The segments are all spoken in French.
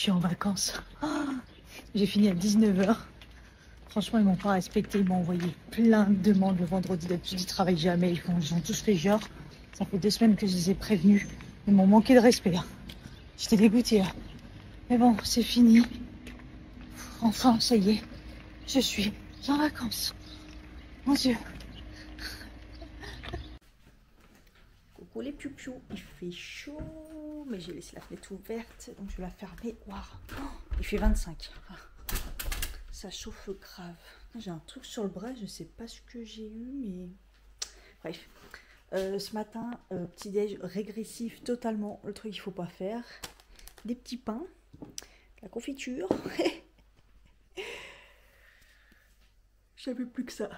suis en vacances. Oh, j'ai fini à 19 h. Franchement, ils m'ont pas respecté. Ils m'ont envoyé plein de demandes le vendredi. D'habitude, ils travaillent jamais. Ils ont tous fait genre. Ça fait 2 semaines que je les ai prévenus. Ils m'ont manqué de respect. J'étais dégoûtée. Mais bon, c'est fini. Enfin, ça y est. Je suis en vacances. Mon Dieu. Coucou les piou-piou. Il fait chaud. Mais j'ai laissé la fenêtre ouverte. Donc je vais la fermer. Waouh. Oh, il fait 25. Ça chauffe grave. J'ai un truc sur le bras, je sais pas ce que j'ai eu, mais bref. Ce matin, petit déj régressif totalement, le truc qu'il faut pas faire. Des petits pains, la confiture. J'avais plus que ça.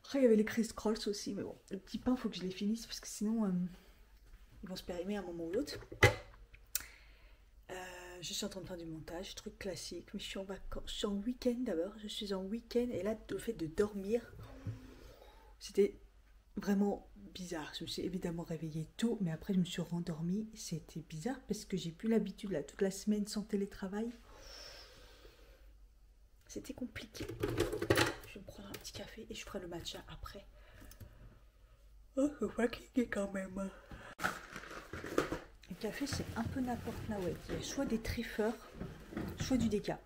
Après, il y avait les Criss Crolls aussi, mais bon, le petit pain, il faut que je les finisse parce que sinon, ils vont se périmer à un moment ou l'autre. Je suis en train de faire du montage, truc classique, mais je suis en vacances, je suis en week-end d'abord, je suis en week-end et là le fait de dormir, c'était vraiment bizarre. Je me suis évidemment réveillée tôt, mais après je me suis rendormie, c'était bizarre parce que j'ai plus l'habitude là toute la semaine sans télétravail. C'était compliqué. Je vais me prendre un petit café et je ferai le matcha après. Oh, c'est fatigué quand même. Le café, c'est un peu n'importe quoi. Il y a soit des triffeurs, soit du déca.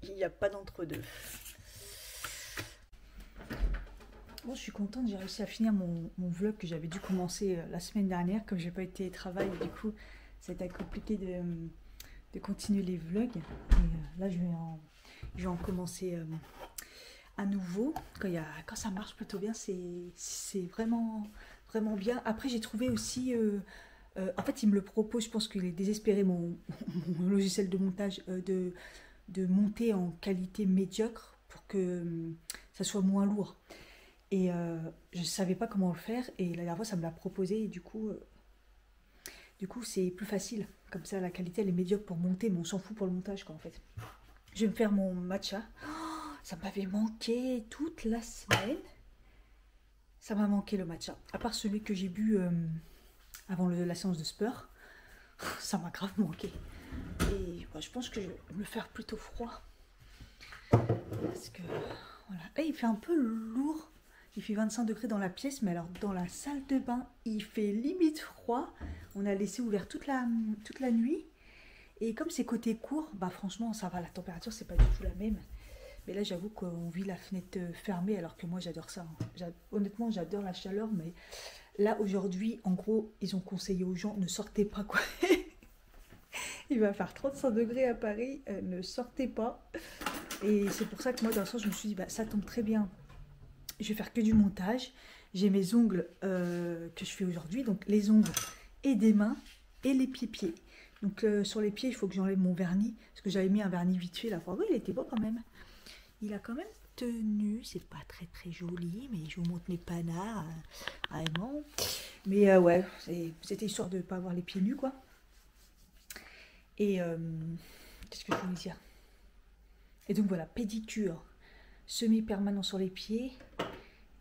Il n'y a pas d'entre-deux. Bon, je suis contente, j'ai réussi à finir mon vlog que j'avais dû commencer la semaine dernière. Comme j'ai pas été travail, du coup, c'était compliqué de continuer les vlogs. Et là, je vais en commencer à nouveau. Quand ça marche plutôt bien, c'est vraiment bien. Après, j'ai trouvé aussi... en fait, il me le propose, je pense qu'il est désespéré, mon logiciel de montage, de monter en qualité médiocre pour que ça soit moins lourd. Et je ne savais pas comment le faire, et la dernière fois, ça me l'a proposé, et du coup c'est plus facile. Comme ça, la qualité, elle est médiocre pour monter, mais on s'en fout pour le montage, quoi, en fait. Je vais me faire mon matcha. Oh, ça m'avait manqué toute la semaine. Ça m'a manqué le matcha. À part celui que j'ai bu avant la séance de sport, ça m'a grave manqué. Et je pense que je vais me le faire plutôt froid. Parce que, voilà. Et il fait un peu lourd. Il fait 25 degrés dans la pièce, mais alors dans la salle de bain, il fait limite froid. On a laissé ouvert toute la nuit. Et comme c'est côté court, bah franchement, ça va. La température, c'est pas du tout la même. Mais là, j'avoue qu'on vit la fenêtre fermée, alors que moi, j'adore ça. Honnêtement, j'adore la chaleur, mais là, aujourd'hui, en gros, ils ont conseillé aux gens, ne sortez pas, quoi. Il va faire 35 degrés à Paris, ne sortez pas. Et c'est pour ça que moi, dans le sens, je me suis dit, bah, ça tombe très bien. Je vais faire que du montage. J'ai mes ongles que je fais aujourd'hui, donc les ongles et des mains et les pieds. Donc sur les pieds, il faut que j'enlève mon vernis, parce que j'avais mis un vernis vite fait, là. Enfin, oui, il était beau quand même. Il a quand même tenu, c'est pas très très joli, mais je vous montre mes panards, vraiment. Mais ouais, c'était histoire de ne pas avoir les pieds nus, quoi. Et qu'est-ce que je voulais dire? Et donc voilà, pédicure semi-permanent sur les pieds.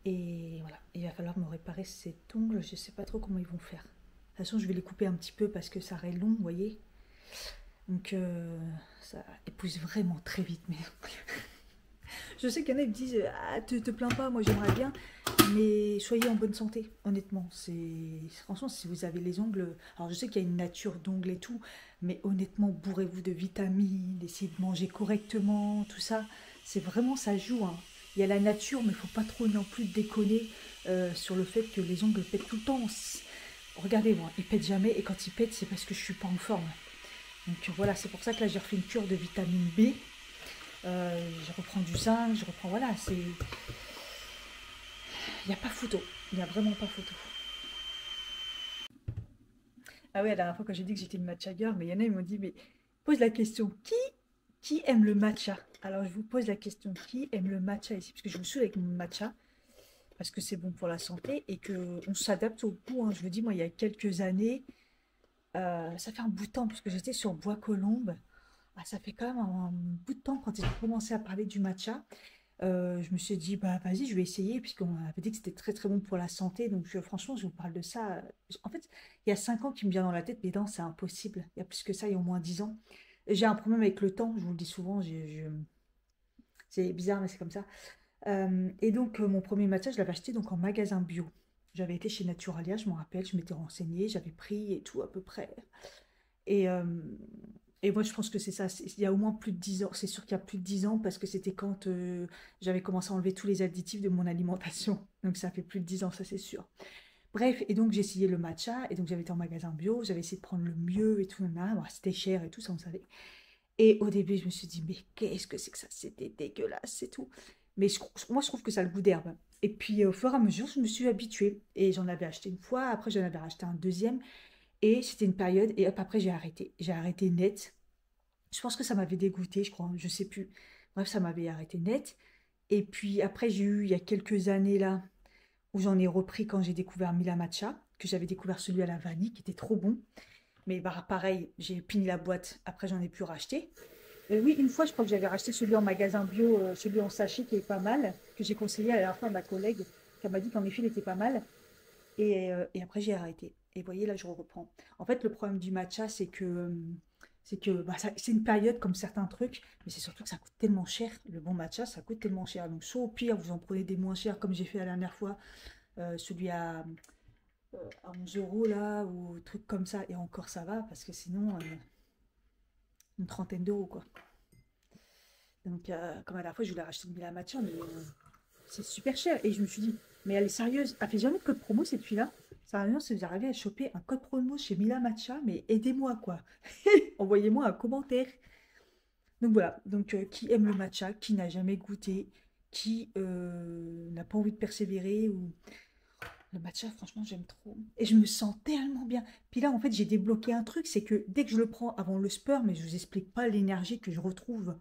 Et voilà, il va falloir me réparer cet ongle, je sais pas trop comment ils vont faire. De toute façon, je vais les couper un petit peu parce que ça reste long, vous voyez. Donc ça épouse vraiment très vite, mais... Je sais qu'il y en a qui me disent ah, te plains pas, moi j'aimerais bien, mais soyez en bonne santé, honnêtement. Franchement, si vous avez les ongles, alors je sais qu'il y a une nature d'ongles et tout, mais honnêtement, bourrez-vous de vitamines, essayez de manger correctement, tout ça. C'est vraiment, ça joue, hein. Il y a la nature, mais il ne faut pas trop non plus déconner sur le fait que les ongles pètent tout le temps. Regardez-moi, ils pètent jamais, et quand ils pètent, c'est parce que je suis pas en forme. Donc voilà, c'est pour ça que là j'ai refait une cure de vitamine B. Je reprends du zinc, je reprends, voilà, c'est... Il n'y a pas photo, il n'y a vraiment pas photo. Ah ouais, la dernière fois quand j'ai dit que j'étais une matcha girl, mais il y en a, ils m'ont dit, mais pose la question, qui aime le matcha? Alors je vous pose la question, qui aime le matcha ici? Parce que je me saoule avec mon matcha, parce que c'est bon pour la santé, et qu'on s'adapte au goût, hein. Je vous dis, moi, il y a quelques années, ça fait un bout de temps, parce que j'étais sur Bois-Colombes. Ah, ça fait quand même un bout de temps quand ils ont commencé à parler du matcha. Je me suis dit, bah vas-y, je vais essayer, puisqu'on avait dit que c'était très très bon pour la santé. Donc franchement, je vous parle de ça. En fait, il y a 5 ans qui me vient dans la tête, mais non, c'est impossible. Il y a plus que ça, il y a au moins 10 ans. J'ai un problème avec le temps, je vous le dis souvent, c'est bizarre, mais c'est comme ça. Et donc, mon premier matcha, je l'avais acheté donc en magasin bio. J'avais été chez Naturalia, je me rappelle, je m'étais renseignée, j'avais pris et tout à peu près. Et, euh, et moi, je pense que c'est ça. Il y a au moins plus de 10 ans. C'est sûr qu'il y a plus de 10 ans parce que c'était quand j'avais commencé à enlever tous les additifs de mon alimentation. Donc, ça fait plus de 10 ans, ça c'est sûr. Bref, et donc j'ai essayé le matcha. Et donc, j'avais été en magasin bio. J'avais essayé de prendre le mieux et tout. Bon, c'était cher et tout, ça, on savait. Et au début, je me suis dit, mais qu'est-ce que c'est que ça? C'était dégueulasse, c'est tout. Mais moi, je trouve que ça a le goût d'herbe. Et puis, au fur et à mesure, je me suis habituée. Et j'en avais acheté une fois. Après, j'en avais racheté un deuxième. Et c'était une période, et hop, après j'ai arrêté. J'ai arrêté net. Je pense que ça m'avait dégoûté, je crois, je sais plus. Bref, ça m'avait arrêté net. Et puis après, j'ai eu, il y a quelques années là, où j'en ai repris quand j'ai découvert Mila Matcha, que j'avais découvert celui à la vanille, qui était trop bon. Mais bah, pareil, j'ai fini la boîte, après j'en ai plus racheté. Oui, une fois, je crois que j'avais racheté celui en magasin bio, celui en sachet qui est pas mal, que j'ai conseillé à la fin à ma collègue, qui m'a dit qu'en effet, il était pas mal. Et après, j'ai arrêté. Et vous voyez, là, je reprends. En fait, le problème du matcha, c'est que bah, c'est une période comme certains trucs, mais c'est surtout que ça coûte tellement cher. Le bon matcha, ça coûte tellement cher. Donc, soit au pire, vous en prenez des moins chers, comme j'ai fait la dernière fois, celui à 11 euros, là, ou truc comme ça. Et encore, ça va, parce que sinon, une trentaine d'euros, quoi. Donc, comme à la fois, je voulais racheter une Mila Matcha, mais c'est super cher. Et je me suis dit, mais elle est sérieuse. Elle fait jamais de code promo, cette fille-là. Ça n'a rien si vous arrivez à choper un code promo chez Mila Matcha, mais aidez-moi, quoi. Envoyez-moi un commentaire. Donc voilà. Donc, qui aime le matcha, qui n'a jamais goûté, qui n'a pas envie de persévérer, ou le matcha, franchement, j'aime trop. Et je me sens tellement bien. Puis là, en fait, j'ai débloqué un truc, c'est que dès que je le prends avant le sport, mais je vous explique pas l'énergie que je retrouve.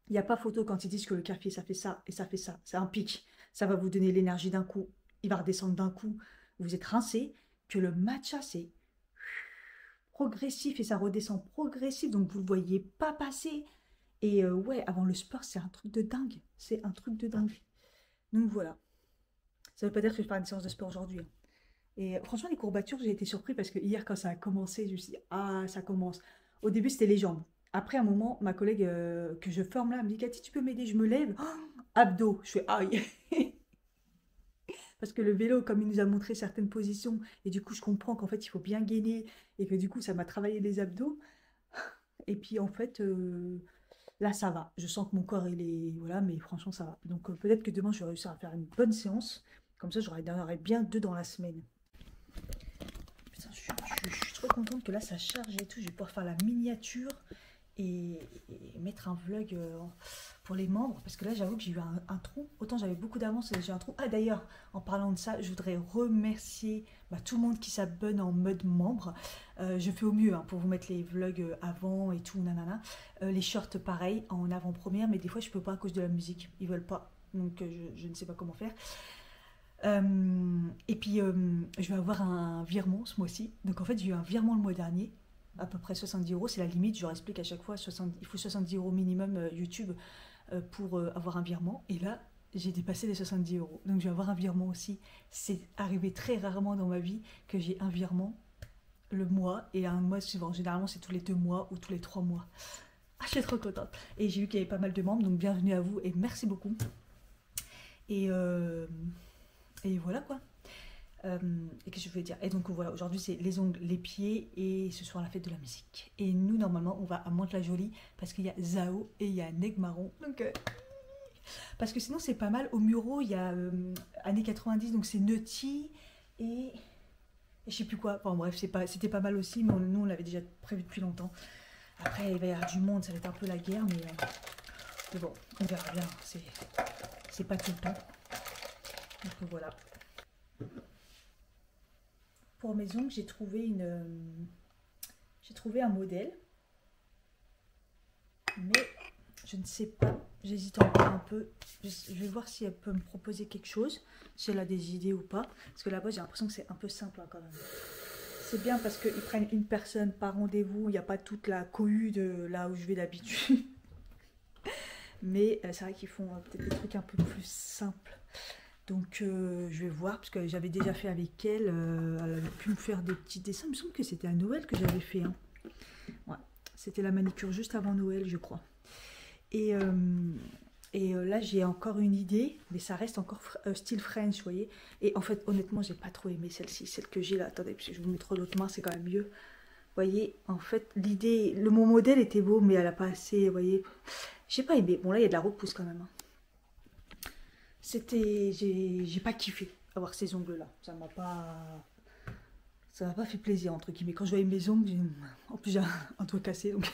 Il n'y a pas photo quand ils disent que le café, ça fait ça et ça fait ça. C'est un pic. Ça va vous donner l'énergie d'un coup. Il va redescendre d'un coup. Vous êtes rincé. Que le matcha, c'est progressif et ça redescend progressif. Donc, vous ne le voyez pas passer. Et ouais, avant le sport, c'est un truc de dingue. C'est un truc de dingue. Donc, voilà. Ça ne veut pas dire que je vais faire une séance de sport aujourd'hui, hein. Et franchement, les courbatures, j'ai été surpris parce que hier, quand ça a commencé, je me suis dit, ah, ça commence. Au début, c'était les jambes. Après, un moment, ma collègue que je forme là, elle me dit, Cathy, tu peux m'aider? Je me lève. Oh, abdos. Je fais, aïe. Parce que le vélo, comme il nous a montré certaines positions, et du coup, je comprends qu'en fait, il faut bien gainer, et que du coup, ça m'a travaillé les abdos. Et puis, en fait, là, ça va. Je sens que mon corps, il est. Voilà, mais franchement, ça va. Donc, peut-être que demain, je vais réussir à faire une bonne séance. Comme ça, j'aurai bien 2 dans la semaine. Putain, je suis trop contente que là ça charge et tout. Je vais pouvoir faire la miniature et, et mettre un vlog pour les membres. Parce que là, j'avoue que j'ai eu un trou. Autant j'avais beaucoup d'avance et j'ai un trou. Ah, d'ailleurs, en parlant de ça, je voudrais remercier tout le monde qui s'abonne en mode membre. Je fais au mieux hein, pour vous mettre les vlogs avant et tout, nanana. Les shorts, pareil, en avant-première. Mais des fois, je peux pas à cause de la musique. Ils veulent pas. Donc, je ne sais pas comment faire. Et puis, je vais avoir un virement ce mois-ci. Donc, en fait, j'ai eu un virement le mois dernier, à peu près 70 euros. C'est la limite, je leur explique à chaque fois, il faut 70 euros minimum YouTube pour avoir un virement. Et là, j'ai dépassé les 70 euros. Donc, je vais avoir un virement aussi. C'est arrivé très rarement dans ma vie que j'ai un virement le mois et un mois suivant. Généralement, c'est tous les 2 mois ou tous les 3 mois. Ah, je suis trop contente. Et j'ai vu qu'il y avait pas mal de membres, donc bienvenue à vous et merci beaucoup. Et, euh, et voilà quoi. Et que je voulais dire. Et donc voilà, aujourd'hui c'est les ongles, les pieds et ce soir la fête de la musique. Et nous normalement on va à Mantes-la-Jolie parce qu'il y a Zao et il y a Negmaron. Donc parce que sinon c'est pas mal. Au Muro il y a années 90 donc c'est Nutty et je sais plus quoi. Enfin bref c'était pas mal aussi mais nous on l'avait déjà prévu depuis longtemps. Après il va y avoir du monde, ça va être un peu la guerre mais bon on verra bien. C'est pas tout le temps. Donc voilà. Pour mes ongles, j'ai trouvé un modèle, mais je ne sais pas. J'hésite encore un peu. Je vais voir si elle peut me proposer quelque chose, si elle a des idées ou pas. Parce que là-bas, j'ai l'impression que c'est un peu simple hein, quand même. C'est bien parce qu'ils prennent une personne par rendez-vous. Il n'y a pas toute la cohue de là où je vais d'habitude. Mais c'est vrai qu'ils font peut-être des trucs un peu plus simples. Donc je vais voir, parce que j'avais déjà fait avec elle. Elle avait pu me faire des petits dessins. Il me semble que c'était à Noël que j'avais fait. Hein. Ouais. C'était la manicure juste avant Noël, je crois. Et là, j'ai encore une idée, mais ça reste encore style French, vous voyez. Et en fait, honnêtement, j'ai pas trop aimé celle-ci, celle que j'ai là. Attendez, parce que je vous montre l'autre main, c'est quand même mieux. Vous voyez, en fait, l'idée, mon modèle était beau, mais elle a pas assez, vous voyez. J'ai pas aimé. Bon, là, il y a de la repousse quand même. Hein. J'ai pas kiffé avoir ces ongles-là. Ça m'a pas fait plaisir, entre guillemets. Quand je voyais mes ongles, en plus, j'ai un doigt cassé, donc...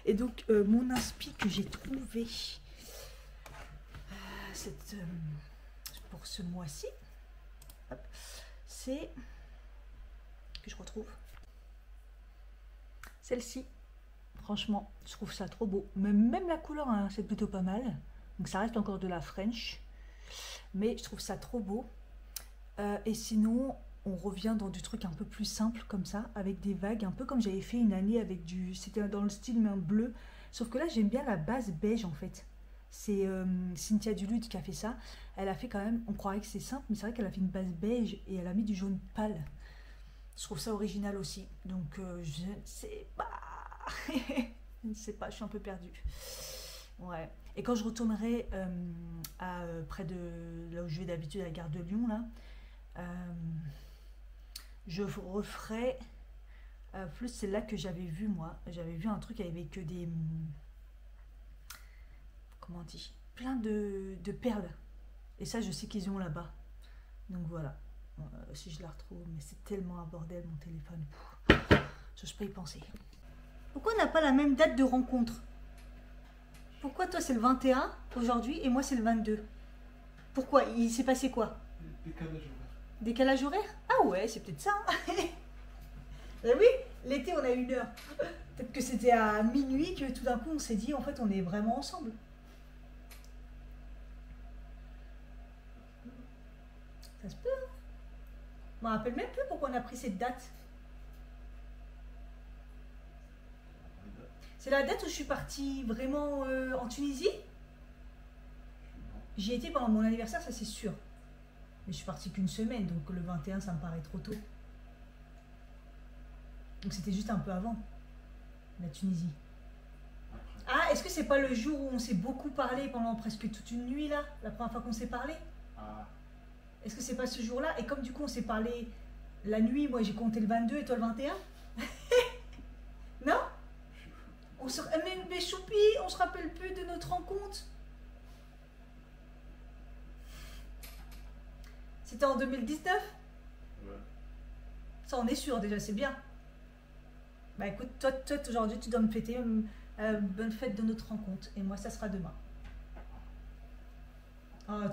Et donc, mon inspi que j'ai trouvé pour ce mois-ci, c'est que je retrouve celle-ci. Franchement, je trouve ça trop beau. Même la couleur, hein, c'est plutôt pas mal. Donc, ça reste encore de la French. Mais je trouve ça trop beau. Et sinon, on revient dans du truc un peu plus simple comme ça, avec des vagues, un peu comme j'avais fait une année avec du... C'était dans le style main bleu. Sauf que là, j'aime bien la base beige en fait. C'est Cynthia Duluth qui a fait ça. Elle a fait quand même, on croirait que c'est simple, mais c'est vrai qu'elle a fait une base beige et elle a mis du jaune pâle. Je trouve ça original aussi. Donc, je ne sais pas. Je ne sais pas, je suis un peu perdue. Ouais. Et quand je retournerai près de là où je vais d'habitude à la gare de Lyon, là, je referai plus celle-là que j'avais vue moi. J'avais vu un truc avec des... Comment on dit, plein de perles. Et ça, je sais qu'ils ont là-bas. Donc voilà. Si je la retrouve, mais c'est tellement un bordel mon téléphone. Je peux y penser. Pourquoi on n'a pas la même date de rencontre? Pourquoi toi c'est le 21 aujourd'hui et moi c'est le 22? Pourquoi? Il s'est passé quoi? Décalage horaire. Décalage horaire? Ah ouais, c'est peut-être ça. Ben oui, l'été on a 1 heure. Peut-être que c'était à minuit que tout d'un coup on s'est dit en fait on est vraiment ensemble. Ça se peut. Hein. Je me rappelle même plus pourquoi on a pris cette date. C'est la date où je suis partie vraiment en Tunisie. J'y étais pendant mon anniversaire, ça c'est sûr. Mais je suis partie qu'une semaine, donc le 21 ça me paraît trop tôt. Donc c'était juste un peu avant, la Tunisie. Ah, est-ce que c'est pas le jour où on s'est beaucoup parlé pendant presque toute une nuit là? La première fois qu'on s'est parlé? Est-ce que c'est pas ce jour-là? Et comme du coup on s'est parlé la nuit, moi j'ai compté le 22 et toi le 21? Non? Mais choupi, on se rappelle plus de notre rencontre. C'était en 2019? Ouais. Ça on est sûr déjà, c'est bien. Bah écoute, toi aujourd'hui tu dois me fêter bonne fête de notre rencontre. Et moi ça sera demain.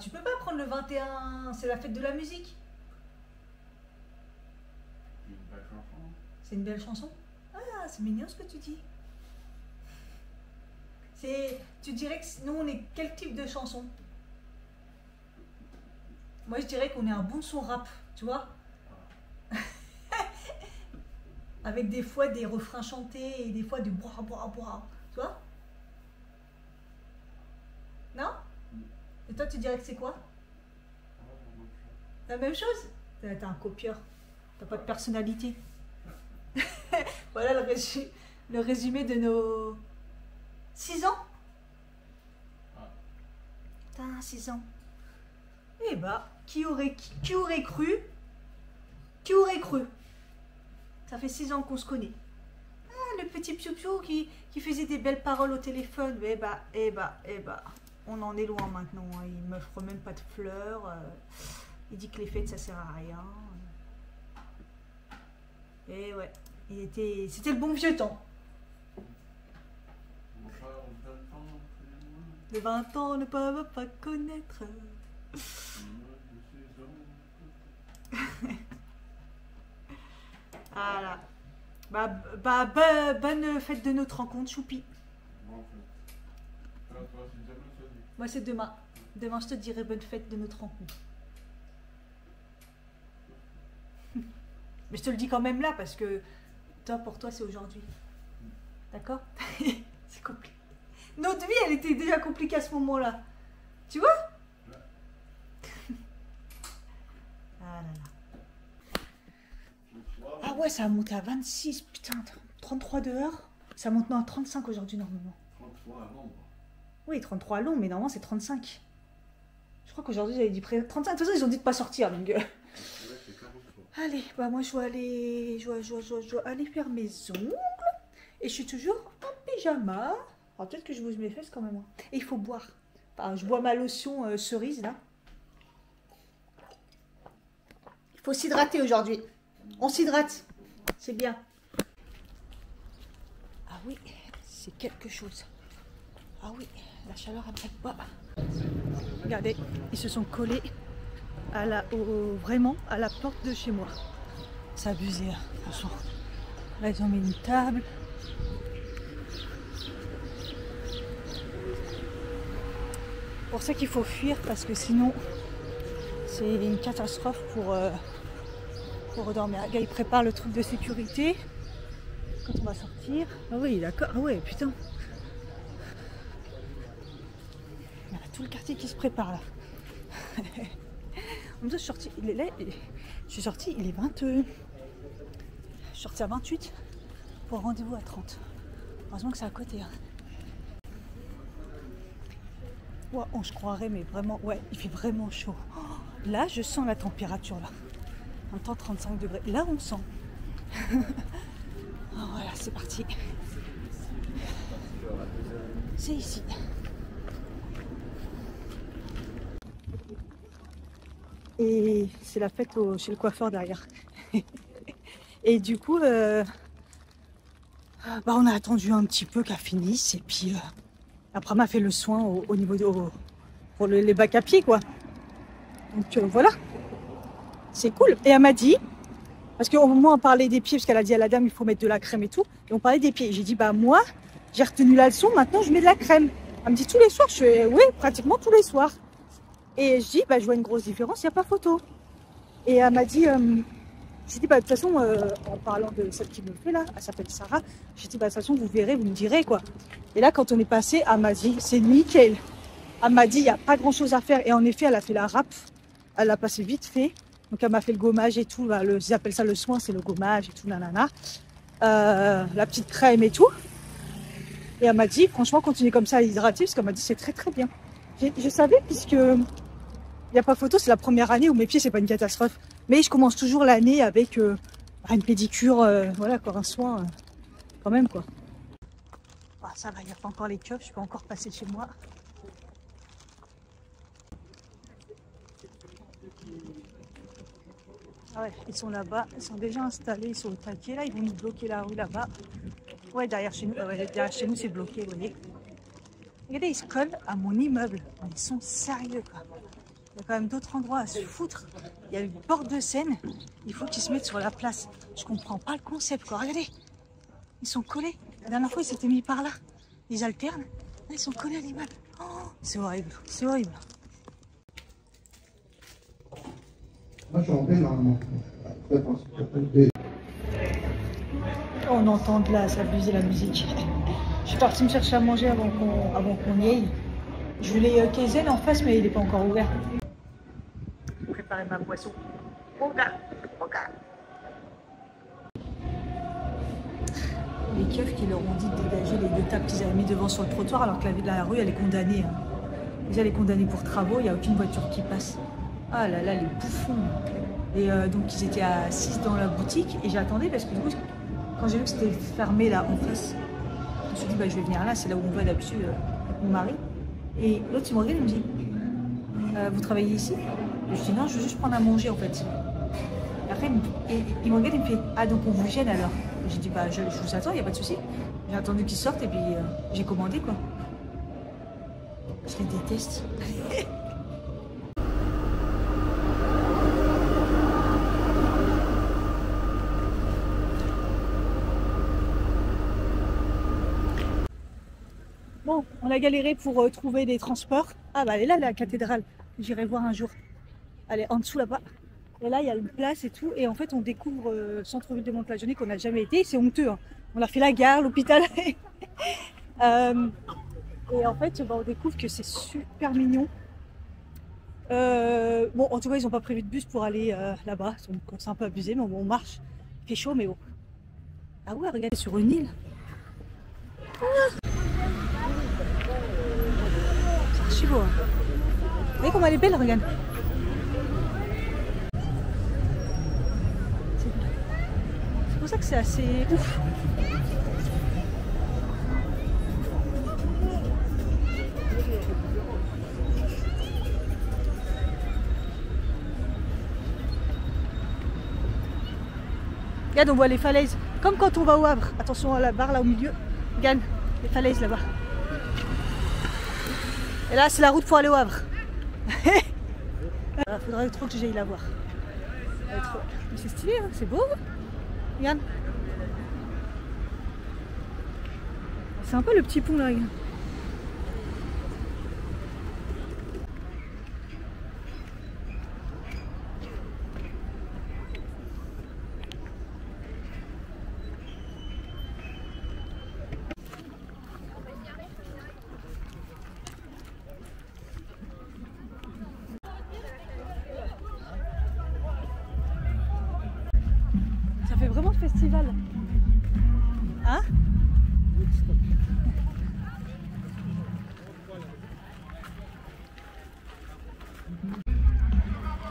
Tu peux pas prendre le 21, c'est la fête de la musique. Une belle chanson. C'est une belle chanson? Ah, c'est mignon ce que tu dis. Tu dirais que nous on est quel type de chanson? Moi je dirais qu'on est un bon son rap, tu vois. Avec des fois des refrains chantés et des fois du bois, bois, bois, tu vois. Non? Et toi tu dirais que c'est quoi? La même chose? T'es un copieur, t'as pas de personnalité. Voilà le résumé de nos 6 ans. Putain, 6 ans. Eh bah, qui aurait cru? Qui aurait cru? Ça fait 6 ans qu'on se connaît. Ah, le petit piou-piou qui faisait des belles paroles au téléphone. Eh bah, on en est loin maintenant. Hein. Il m'offre même pas de fleurs. Il dit que les fêtes, ça sert à rien. Et ouais, c'était le bon vieux temps. Les 20 ans ne peuvent pas connaître. Voilà. Bonne fête de notre rencontre, choupi. Moi, c'est demain. Demain, je te dirai bonne fête de notre rencontre. Mais je te le dis quand même là, parce que toi, pour toi, c'est aujourd'hui. D'accord? C'est compliqué. Notre vie, elle était déjà compliquée à ce moment-là. Tu vois? Ah là là. Ah ouais, ça a monté à 26, putain, 33 dehors. Ça monte non, à 35 aujourd'hui normalement. 33 à l'ombre. Oui, 33 à long, mais normalement c'est 35. Je crois qu'aujourd'hui j'avais dit 35. De toute façon, ils ont dit de pas sortir, donc... Ouais, c'est 43. Allez, bah moi je dois aller... Je dois aller faire mes ongles. Et je suis toujours en pyjama. Alors peut-être que je bouge mes fesses quand même. Et il faut boire. Enfin, je bois ma lotion cerise, là. Il faut s'hydrater aujourd'hui. On s'hydrate. C'est bien. Ah oui, c'est quelque chose. Ah oui, la chaleur après pas. Regardez, ils se sont collés vraiment à la porte de chez moi. C'est abusé, hein, franchement. Là, ils ont mis une table. C'est pour ça qu'il faut fuir, parce que sinon, c'est une catastrophe pour dormir. Regarde, ils préparent le truc de sécurité quand on va sortir. Ah oui, d'accord. Ah ouais, putain. Il y a tout le quartier qui se prépare là. En même temps, je suis sortie, je suis sortie, il est 22. Je suis sortie à 28 pour rendez-vous à 30. Heureusement que c'est à côté. Hein. Ouais, on se croirait, mais vraiment, ouais, il fait vraiment chaud. Oh, là, je sens la température là. En même temps, 35 degrés. Là, on sent. Oh, voilà, c'est parti. C'est ici. Et c'est la fête chez le coiffeur derrière. Et du coup, bah, on a attendu un petit peu qu'elle finisse. Et puis, après, elle m'a fait le soin au niveau pour les bacs à pied, quoi. Donc, voilà. C'est cool. Et elle m'a dit, parce qu'au moment on parlait des pieds, parce qu'elle a dit à la dame, il faut mettre de la crème et tout. Et on parlait des pieds. J'ai dit, bah moi, j'ai retenu la leçon, maintenant je mets de la crème. Elle me dit tous les soirs. Je fais, oui, pratiquement tous les soirs. Et je dis, bah, je vois une grosse différence, il n'y a pas photo. Et elle m'a dit, j'ai dit, bah, de toute façon, en parlant de celle qui me le fait là, elle s'appelle Sarah, j'ai dit, bah, de toute façon, vous verrez, vous me direz, quoi. Et là, quand on est passé, elle m'a dit, c'est nickel. Elle m'a dit, il n'y a pas grand chose à faire. Et en effet, elle a fait la râpe, elle l'a passé vite fait. Donc, elle m'a fait le gommage et tout, là, ils appellent ça le soin, c'est le gommage et tout, nanana. La petite crème et tout. Et elle m'a dit, franchement, continuez comme ça à hydrater, parce qu'elle m'a dit, c'est très, très bien. Je savais, puisque... Il n'y a pas photo, c'est la première année où mes pieds, c'est pas une catastrophe. Mais je commence toujours l'année avec une pédicure, voilà, quoi, un soin, quand même, quoi. Ah, ça va, il n'y a pas encore les keufs, je peux encore passer chez moi. Ah ouais, ils sont là-bas, ils sont déjà installés, ils sont au taquet, là, ils vont nous bloquer la rue là-bas. Ouais, derrière chez nous, c'est bloqué, vous voyez. Regardez, ils se collent à mon immeuble. Ils sont sérieux, quoi. Il y a quand même d'autres endroits à se foutre. Il y a une porte de Seine. Il faut qu'ils se mettent sur la place. Je comprends pas le concept, quoi. Regardez. Ils sont collés. La dernière fois, ils s'étaient mis par là. Ils alternent. Là, ils sont collés à l'immeuble. Oh, c'est horrible. C'est horrible. Moi, je suis en paix, normalement. On entend de là, s'abuser la musique. Je suis partie me chercher à manger avant qu'on y aille. Je voulais Kaizen en face, mais il n'est pas encore ouvert. Préparer ma boisson. Les keufs qui leur ont dit de dégager les deux tables qu'ils avaient mis devant sur le trottoir, alors que la rue, elle est condamnée. Hein. Déjà, elle est condamnée pour travaux, il n'y a aucune voiture qui passe. Ah là là, les bouffons. Et donc, ils étaient assis dans la boutique, et j'attendais parce que du coup, quand j'ai vu que c'était fermé là en face, je me suis dit, bah, je vais venir là, c'est là où on va d'habitude avec mon mari. Et l'autre, il me regarde, il me dit, vous travaillez ici? Et je dis, non, je veux juste prendre à manger en fait. Et après, il me regarde, il me fait, ah, donc on vous gêne alors? J'ai dit, bah, je vous attends, il n'y a pas de souci. J'ai attendu qu'ils sortent et puis j'ai commandé, quoi. Je les déteste. Bon, on a galéré pour trouver des transports. Ah bah elle est là, la cathédrale. J'irai voir un jour. Elle est en dessous là-bas. Et là, il y a une place et tout. Et en fait, on découvre le centre-ville de Mantes-la-Journée qu'on n'a jamais été. C'est honteux. Hein. On a fait la gare, l'hôpital. Et en fait, bah, on découvre que c'est super mignon. Bon, en tout cas, ils n'ont pas prévu de bus pour aller là-bas, donc c'est un peu abusé, mais bon, on marche. Il fait chaud, mais bon. Ah ouais, regardez, sur une île. Ah, c'est archi beau. Hein. Vous voyez comme elle est belle, regarde. C'est pour ça que c'est assez ouf. Regarde, on voit les falaises, comme quand on va au Havre. Attention à la barre là au milieu. Regarde, les falaises là-bas. Et là, c'est la route pour aller au Havre. Il faudrait trop que j'aille la voir. Mais c'est stylé, hein, c'est beau. Regarde. C'est un peu le petit pont là, regarde. Ça fait vraiment festival. Hein?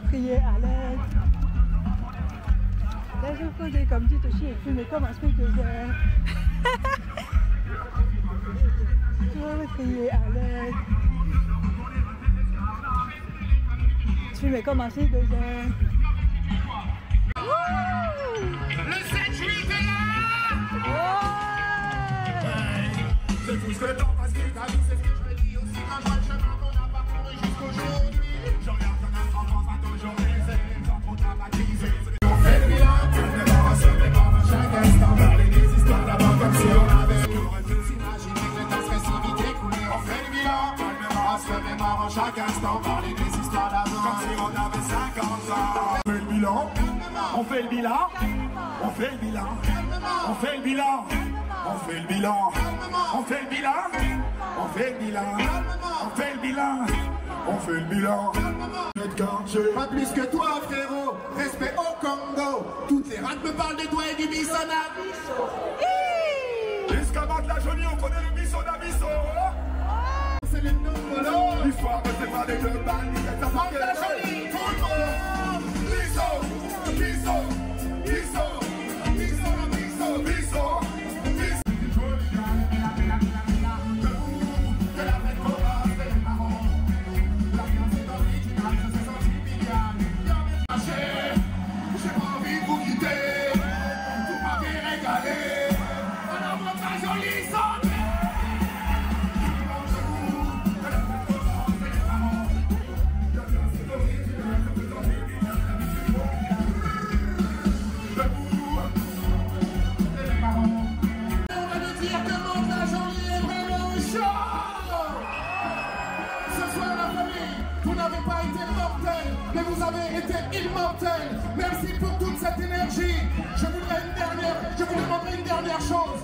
Crier à l'aide. Là je faisais comme dit aussi et fumais comme un truc de zère. Je vais crier à l'aide. Je fumais comme un truc de zère. C'est tout ce que t'en passes, c'est ta vie, c'est ce que je me dis aussi quand je vois le chemin qu'on a parcouru jusqu'aujourd'hui. Je regarde ton enfance, va toujours baiser, sans trop dramatiser. On fait le bilan, tourne les bras, se prépare à chaque instant, parler des histoires d'avant comme si on avait. On aurait pu s'imaginer que le temps serait si vite écoulé. On fait le bilan, tourne les bras, se prépare à chaque instant, parler des histoires d'avant comme si on avait 50 ans. On fait le bilan, on fait le bilan, on fait le bilan, on fait le bilan. On fait le bilan, on fait le bilan, on fait le bilan, on fait le bilan, on fait le bilan. Pas plus que toi frérot, respect au Congo. Toutes les rats me parlent des doigts et du bisonnat. Jusqu'à la jolie, on connaît le bisson d'Abisso. C'est les noms, l'histoire ne fait pas des deux balles, ça parle de la jolie. Tout le monde, bisso, bisso, bisso, bisso, bisso, bisso. Immortel. Merci pour toute cette énergie. Je vous demanderai une dernière chose.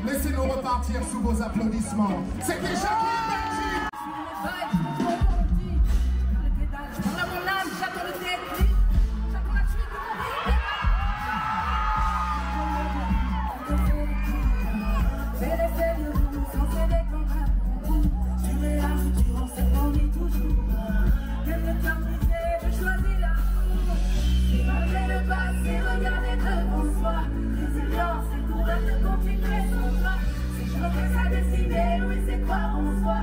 Laissez-nous repartir sous vos applaudissements. C'était Jackie Energy. Dans mon âme, j'attends le déclic. J'attends la suite de mon vie. Fais l'effet de vous, sans céder comme un. Sur les âmes, tu en sais qu'on est toujours. Même le temps brisé, je choisis là. Malgré le passé, regardez devant soi. Résilience et courage de continuer son pas. Si je refais sa destinée, oui, c'est croire en soi.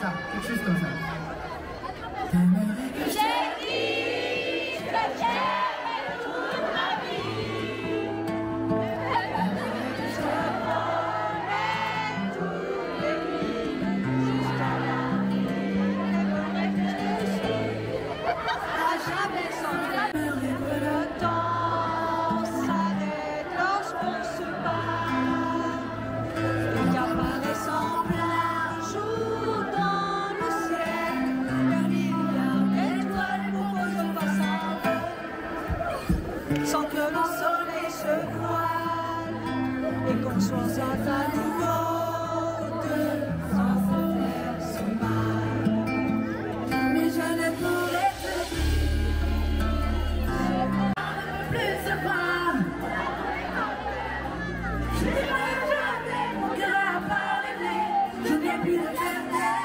ça, quelque chose comme ça. Sans que le soleil se voile et qu'on soit à nouveau deux sans se faire son mal. Mais je ne pourrais plus se prendre. Je n'ai jamais mon cœur à parler. Je n'ai plus de carnet.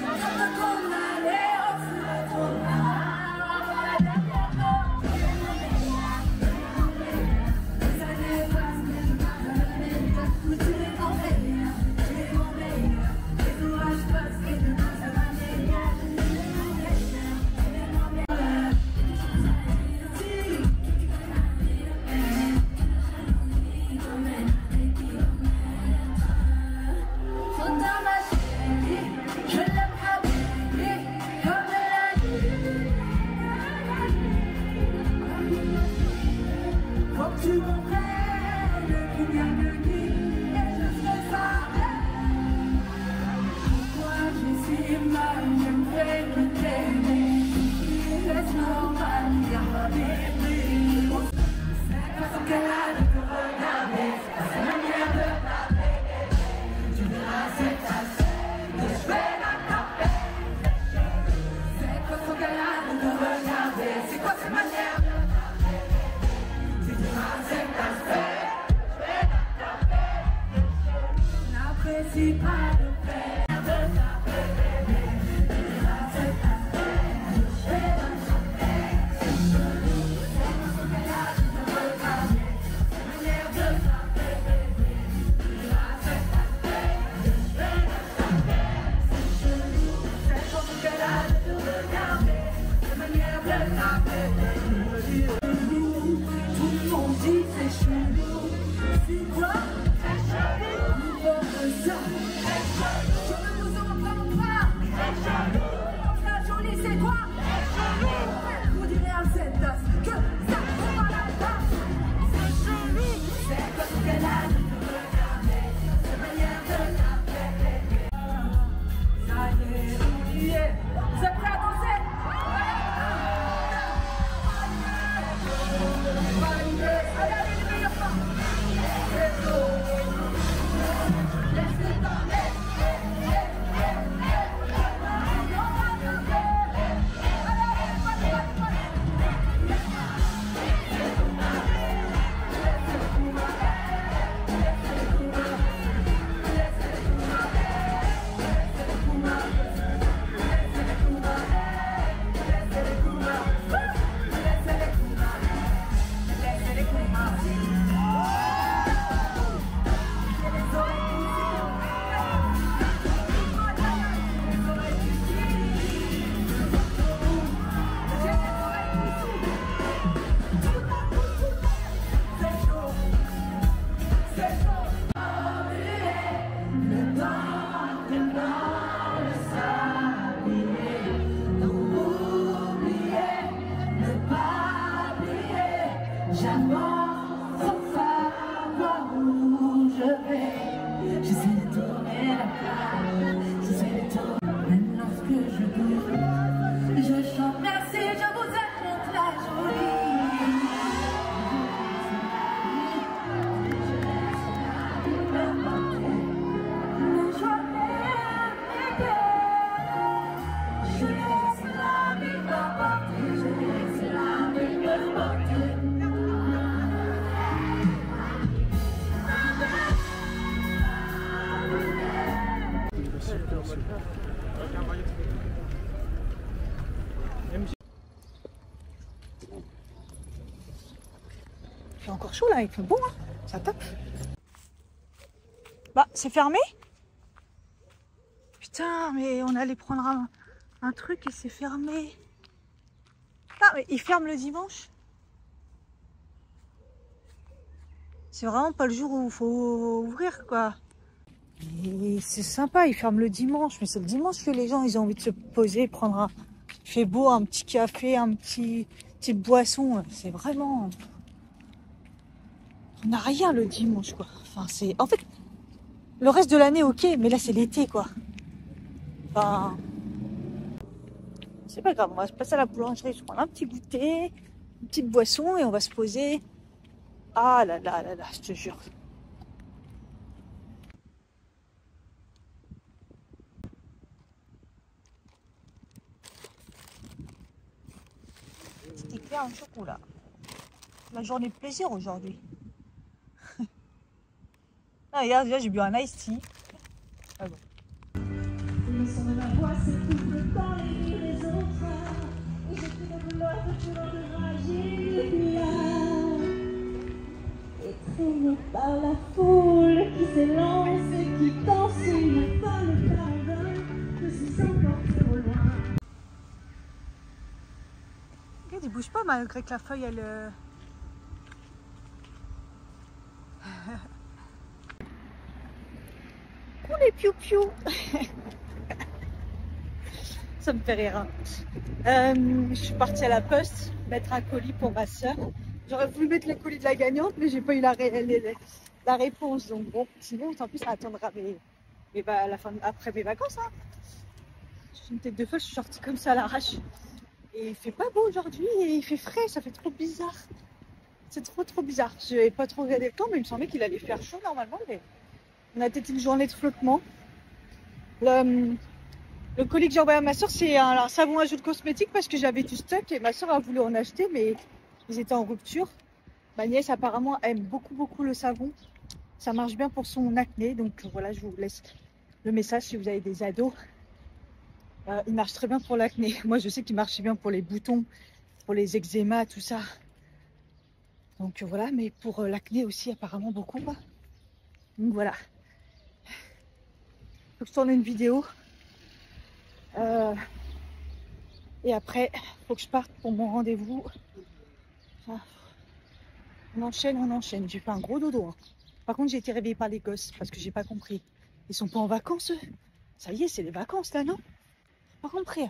Je me tourne aller au fond de ton C'est encore chaud là, il fait bon, hein, ça tape. Bah, c'est fermé? Putain. Putain, mais on allait prendre un truc et c'est fermé. Ah, mais ils ferment le dimanche? C'est vraiment pas le jour où il faut ouvrir, quoi. Et c'est sympa, ils ferment le dimanche, mais c'est le dimanche que les gens ils ont envie de se poser, prendre un... Il fait beau, un petit café, petite boisson. C'est vraiment... On n'a rien le dimanche, quoi. Enfin, c'est... En fait, le reste de l'année, ok, mais là, c'est l'été, quoi. Enfin... C'est pas grave, on va se passer à la boulangerie, je prends un petit goûter, une petite boisson et on va se poser. Ah là là là là, je te jure. Petit éclair en chocolat. La journée de plaisir aujourd'hui. Ah, regarde, déjà j'ai bu un iced tea. Ah bon. Le son de ma voix s'écoute dans les nuits des autres. Et j'ai plus de douleur que l'orage et traîné par la foule qui s'élance et qui danse une folle pardon. Je suis encore trop loin. Regarde, il bouge pas malgré que la feuille elle... On est piou-piou. Ça me fait rire. Hein. Je suis partie à la poste mettre un colis pour ma soeur. J'aurais voulu mettre le colis de la gagnante, mais j'ai pas eu la réponse. Donc bon, sinon, en plus, ça attendra après mes vacances. Hein. J'ai une tête de folle, je suis sortie comme ça à l'arrache. Et il fait pas beau aujourd'hui et il fait frais, ça fait trop bizarre. C'est trop bizarre. Je n'ai pas trop regardé le temps, mais il me semblait qu'il allait faire chaud normalement. Mais on a peut-être une journée de flottement. Le colis que j'ai envoyé à ma soeur, c'est un savon à joues de cosmétiques parce que j'avais du stock et ma soeur a voulu en acheter, mais ils étaient en rupture. Ma nièce apparemment aime beaucoup le savon. Ça marche bien pour son acné, donc voilà, je vous laisse le message si vous avez des ados. Il marche très bien pour l'acné. Moi, je sais qu'il marche bien pour les boutons, pour les eczémas, tout ça. Donc voilà, mais pour l'acné aussi, apparemment beaucoup. Donc voilà. Faut que je tourne une vidéo. Et après, faut que je parte pour mon rendez-vous. On enchaîne. J'ai fait un gros dodo. Hein. Par contre, j'ai été réveillée par les gosses parce que j'ai pas compris. Ils sont pas en vacances, eux. Ça y est, c'est les vacances là, non? Pas compris.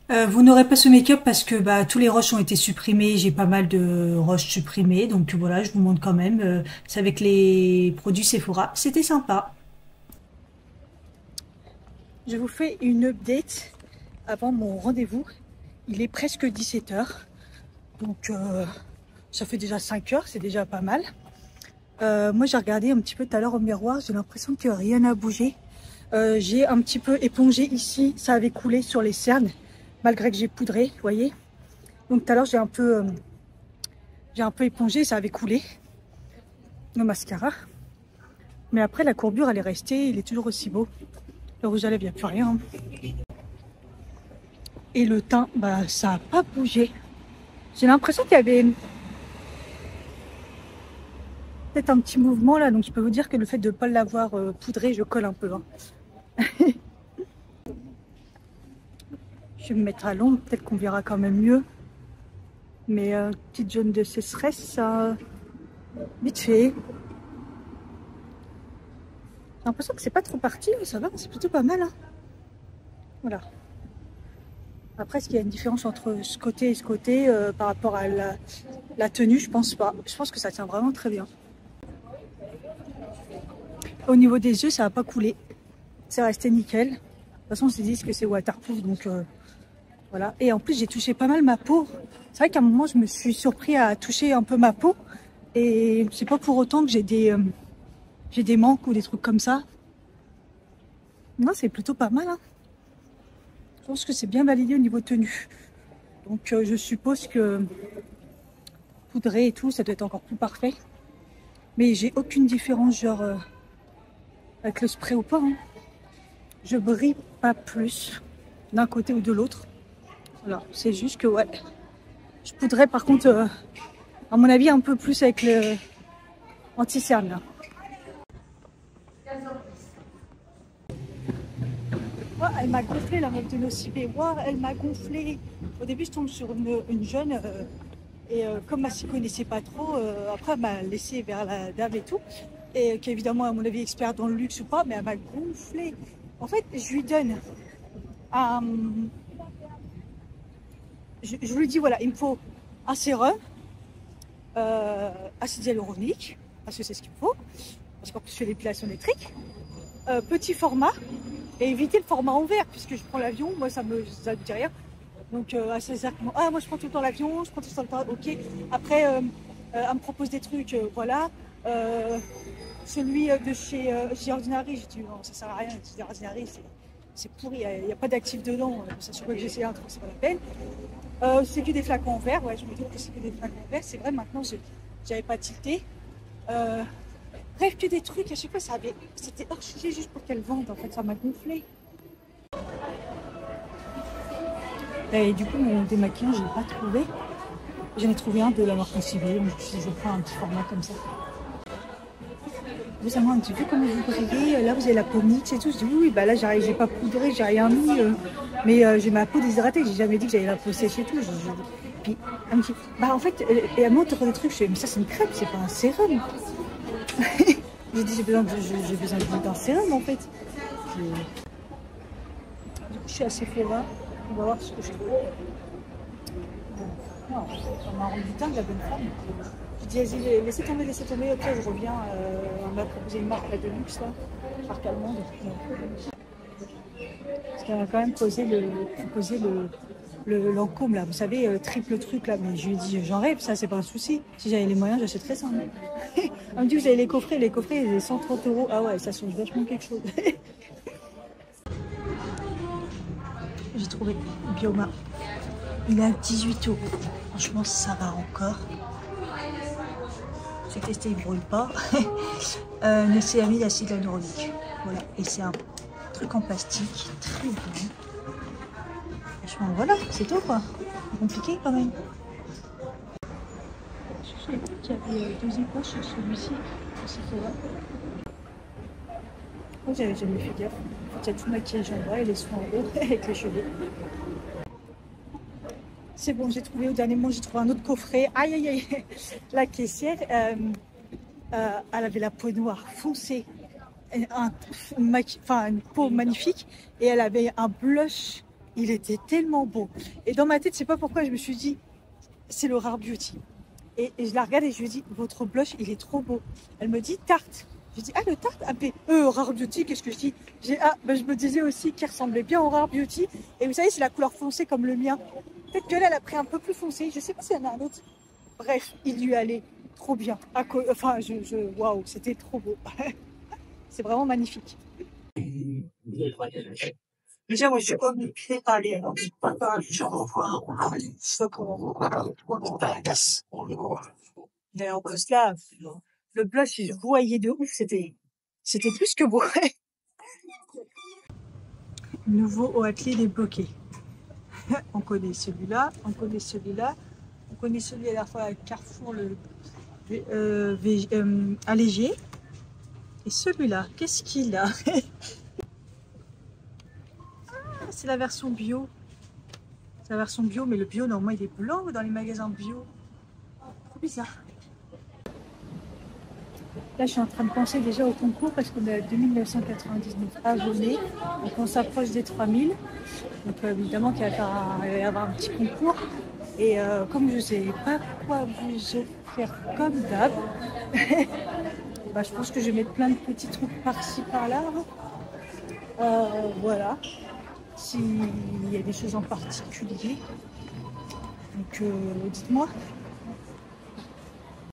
Vous n'aurez pas ce make-up parce que tous les rushs ont été supprimés. J'ai pas mal de rushs supprimés. Donc voilà, je vous montre quand même. C'est avec les produits Sephora. C'était sympa. Je vous fais une update avant mon rendez-vous. Il est presque 17 h. Donc ça fait déjà 5 heures, c'est déjà pas mal. Moi j'ai regardé un petit peu tout à l'heure au miroir. J'ai l'impression que rien n'a bougé. J'ai un petit peu épongé ici. Ça avait coulé sur les cernes. Malgré que j'ai poudré, vous voyez. Donc tout à l'heure j'ai un peu épongé, ça avait coulé. Le mascara. Mais après la courbure elle est restée, il est toujours aussi beau. Le rouge à lèvres, il n'y a plus rien. Et le teint, ça n'a pas bougé. J'ai l'impression qu'il y avait peut-être un petit mouvement là. Donc je peux vous dire que le fait de ne pas l'avoir poudré, je colle un peu. Hein. Je vais me mettre à l'ombre, peut-être qu'on verra quand même mieux. Mais petite zone de sécheresse, ça... Vite fait. J'ai l'impression que c'est pas trop parti, ça va, c'est plutôt pas mal. Hein. Voilà. Après, est-ce qu'il y a une différence entre ce côté et ce côté par rapport à la tenue? Je pense pas. Je pense que ça tient vraiment très bien. Au niveau des yeux, ça n'a pas coulé. C'est resté nickel. De toute façon, on s'est dit que c'est waterproof, donc voilà. Et en plus, j'ai touché pas mal ma peau. C'est vrai qu'à un moment, je me suis surpris à toucher un peu ma peau. Et c'est pas pour autant que j'ai des manques ou des trucs comme ça. Non, c'est plutôt pas mal. Hein. Je pense que c'est bien validé au niveau tenue. Donc je suppose que poudré et tout, ça doit être encore plus parfait. Mais j'ai aucune différence genre avec le spray ou pas. Hein. Je brille pas plus d'un côté ou de l'autre. Voilà, c'est juste que ouais. Je poudrais par contre, à mon avis, un peu plus avec le anti-cerne là. elle m'a gonflé, la meuf de Nocibé. Wow, elle m'a gonflé. Au début, je tombe sur une jeune et comme elle ne s'y connaissait pas trop, après, elle m'a laissé vers la dame et tout. Et qui est évidemment, à mon avis, experte dans le luxe ou pas, mais elle m'a gonflé. En fait, je lui donne un... Je lui dis, voilà, il me faut un sérum, acide hyaluronique, parce que c'est ce qu'il me faut, parce qu'en plus, je fais l'épilation électrique. Petit format, et éviter le format en verre, puisque je prends l'avion, moi, ça me dit rien. Donc, assez exactement, ah, moi, je prends tout le temps l'avion, je prends tout le temps, ok. Après, elle me propose des trucs, voilà. Celui de chez Ordinary, je dis non, ça sert à rien, chez Ordinary, c'est pourri, il n'y a pas d'actif dedans, ça sur quoi que j'ai essayé un truc, c'est pas la peine. C'est que des flacons en verre, ouais, je me dis que c'est que des flacons en verre, c'est vrai, maintenant, j'avais pas tilté. Bref, que des trucs, à chaque fois, c'était hors sujet juste pour qu'elle vende, en fait, ça m'a gonflé. Et du coup, mon démaquillant, je ne l'ai pas trouvé. J'en ai trouvé un de la marque Nocibé, donc je prends un petit format comme ça. Vous avez un petit peu comment vous brillez, là vous avez la peau mixte et tout. Je dis oui, bah là j'ai pas poudré, j'ai rien mis, mais j'ai ma peau déshydratée, j'ai jamais dit que j'avais la peau sèche et tout. Puis elle me dit, bah en fait, et elle montre des trucs, je fais, mais ça c'est une crème, c'est pas un sérum. J'ai dit j'ai besoin d'un sérum en fait. Du coup je suis assez Sephora, on va voir ce que je trouve. Non, ça m'a rendu dingue la bonne femme. Je dis, laissez tomber, ok, je reviens. On m'a proposé une marque là, de luxe, là, marque allemande. Parce qu'elle m'a quand même posé le Lancôme, là, vous savez, triple truc, là. Mais je lui ai dit, j'en rêve, ça, c'est pas un souci. Si j'avais les moyens, j'achèterais ça. Elle me dit, vous avez les coffrets, ils sont 130 €. Ah ouais, ça change vachement quelque chose. J'ai trouvé Bioma. Il a 18 €. Franchement, ça va encore. J'ai testé, il ne brûle pas. Le céramide d'acide hyaluronique. Voilà. Et c'est un truc en plastique. Très bien. Franchement, voilà, c'est tout quoi. C'est compliqué quand même. Je savais pas qu'il y avait 2 époches sur celui-ci. Moi, j'avais jamais fait gaffe. Il y a tout le maquillage en bas et les soins en haut avec les cheveux. C'est bon, j'ai trouvé au dernier moment, j'ai trouvé un autre coffret. Aïe aïe aïe. La caissière, elle avait la peau noire foncée, une peau magnifique, et elle avait un blush. Il était tellement beau. Et dans ma tête, je sais pas pourquoi, je me suis dit, c'est le Rare Beauty. Et je la regarde et je lui dis, votre blush, il est trop beau. Elle me dit Tarte. Je dis, ah, le Tarte, Rare Beauty, qu'est-ce que je dis? Je me disais aussi qu'il ressemblait bien au Rare Beauty. Et vous savez, c'est la couleur foncée comme le mien. Peut-être que là, elle a pris un peu plus foncé. Je sais pas s'il y en a un autre. Bref, il lui allait trop bien. Waouh, c'était trop beau. C'est vraiment magnifique. Déjà, moi, je suis comme préparée. D'ailleurs, parce que là, le blush, il voyait de ouf. C'était plus que beau. Nouveau au atelier débloqué. On connaît celui-là, on connaît celui-là, on connaît celui à la fois à Carrefour, allégé. Et celui-là, qu'est-ce qu'il a? C'est la version bio. C'est la version bio, mais le bio, normalement, il est blanc dans les magasins bio. C'est bizarre. Là, je suis en train de penser déjà au concours parce qu'on est à 2999 abonnés. Donc, on s'approche des 3000. Donc, évidemment qu'il va y avoir un petit concours. Et comme je ne sais pas quoi vous offrir comme d'hab, bah, je pense que je vais mettre plein de petits trucs par-ci, par-là. Voilà. S'il y a des choses en particulier. Donc, dites-moi.